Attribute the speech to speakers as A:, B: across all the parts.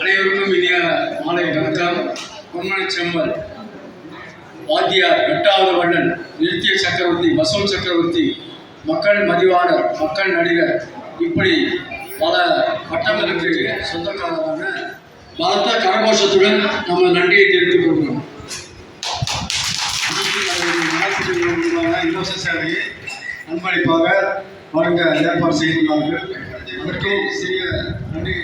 A: அனைவருக்கும் இனிய மாலை வணக்கம். பொன்மனை செம்மல் வாத்தியார், 8வது வண்ணன், நிருத்திய சக்கரவர்த்தி, வசூல் சக்கரவர்த்தி, மக்கள் மதிவாளர், மக்கள் நடிகர், இப்படி பல பட்டங்களுக்கு சொந்தக்காரரான பலத்த கரகோஷத்துடன் நம்ம நன்றியை தெரிவித்துக் கொள்கிறோம். இலவச சேவையை அன்பளிப்பாக வழங்க ஏற்பாடு செய்துள்ளார்கள். அதற்கும் சிறிய நன்றி.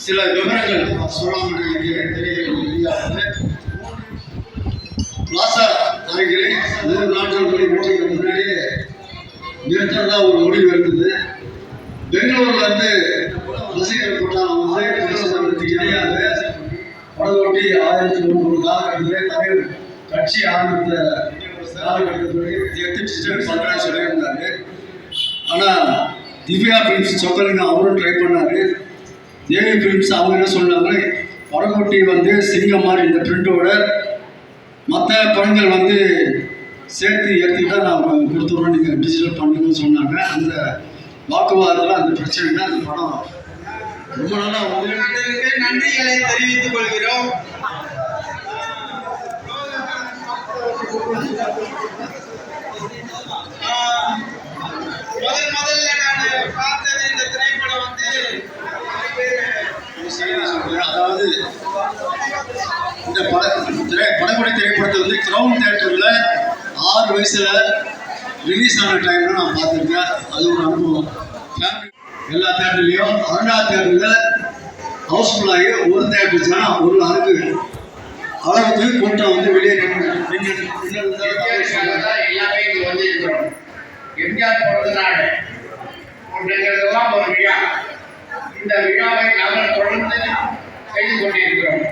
A: சில விவரங்கள் சொல்லாமல் தெரியாது. பிளாசா அரங்கிலே 3 நாட்கள் போட்டிக்கு முன்னாடியே நிறுத்ததா ஒரு முடிவு இருந்தது. பெங்களூர்ல இருந்து ரசிகர்கள் கூட்டம் கிடையாது. படகோட்டி 1300 காலகட்டத்திலே தமிழ் கட்சி ஆரம்பித்த காலகட்டத்தில் சொல்லியிருந்தாரு. ஆனால் திவ்யா பிலிம்ஸ் சொக்கலிங்க அவரும் ட்ரை பண்ணாரு. தேவி பிலிம்ஸ் அவங்க என்ன சொன்னாங்க, படகோட்டி வந்து சிங்கம் மாதிரி இந்த பிரிண்டோட மற்ற படங்கள் வந்து சேர்த்து ஏற்றிட்டா நான் கொடுத்துட்றோம், நீங்கள் டிஜிட்டல் பண்ணுங்கன்னு சொன்னாங்க. அந்த வாக்குவாதத்தில் அந்த பிரச்சனை அந்த படம் ரொம்ப நாளாக உங்களுக்கு நன்றிகளை தெரிவித்துக் கொள்கிறோம். முதல்ல நான் பார்த்தது இந்த திரைப்படம் வந்து அதாவது இந்த படக்குடி திரைப்படத்தை வந்து கிரவுன் தியேட்டர்ல 6 வயசுல ரிலீஸ் ஆன டைம்ல நான் பார்த்துருக்கேன். அது ஒரு அனுபவம். எல்லா தேட்டர்லையும் 2வது தேட்டர்ல ஹவுஸ்ஃபுல் ஆகி ஒரு தேட்டர் ஒரு அளவுக்கு கூட்டம் வந்து வெளியே எல்லாமே இங்கே வந்து இருக்கிறோம். எம்ஜிஆர் பிறந்த நாள் அப்படிங்கிறதெல்லாம் ஒரு விழா. இந்த விழாவை நாங்கள் தொடர்ந்து செய்து கொண்டிருக்கிறோம்.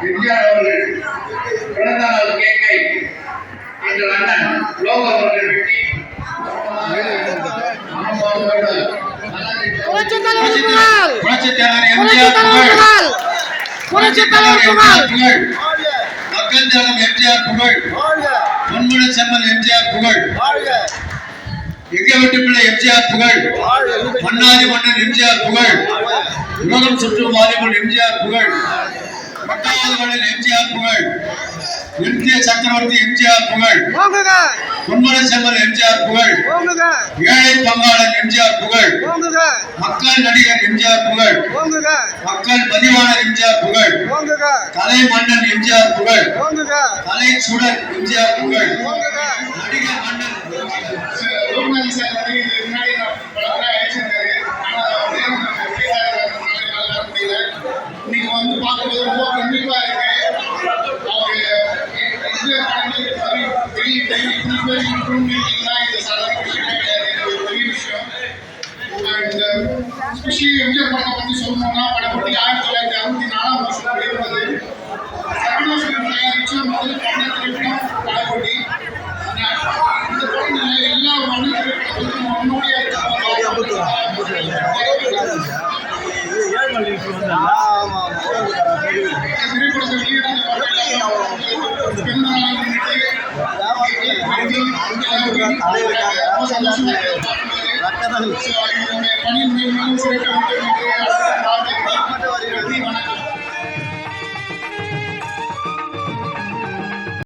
A: எம்ஜிஆர் அவர்கள் பிறந்த நாள் கேக்கை இன்று லண்டன் லோகோ அவர்கள் வெட்டி மக்கள் திலகம் எம்ஜிஆர் புகழ், பொன்மனை செம்மல் எம்ஜிஆர் புகழ், எங்க வீட்டு பிள்ளை எம்ஜிஆர் புகழ், மன்னாதி மன்னன் எம்ஜிஆர் புகழ், உலகம் சுற்றும் வாலிபன் எம்ஜிஆர் புகழ், 8வது வண்ணன் எம்ஜிஆர் புகழ், நிருத்திய சக்கரவர்த்தி எம்ஜிஆர் புகழ், பொன்மனை செம்மல் எம்ஜிஆர் புகழ், ஏழை பங்காளன் எம்ஜிஆர் புகழ், மக்கள் நடிகர் எம்ஜிஆர் புகழ், மக்கள் மதிவாளர் எம்ஜிஆர் புகழ், கலை மன்னன் எம்ஜிஆர் புகழ், கலை சுடர் எம்ஜிஆர் புகழ், நடிகர் மன்னன் இன்னைக்கு வந்து பார்க்கும்போது ரொம்ப கண்டிப்பா இருக்கு. ஸ்பெஷலி எம்ஜிஆர் படத்தை பற்றி சொல்லணும்னா படப்பட்டி 1964ஆம் வருஷம் வெளிவந்தது. சரவணாசுரன் தயாரிச்ச முதல் தமிழ் திரைப்படம் படப்பட்டி. இந்த படம் எல்லா மண்ணு திரைப்படங்களும்
B: ரொம்ப சந்தோஷமா பணி முறையிலும் சிறக்க வேண்டும் என்று வாழ்த்துக்கள். நன்றி, வணக்கம்.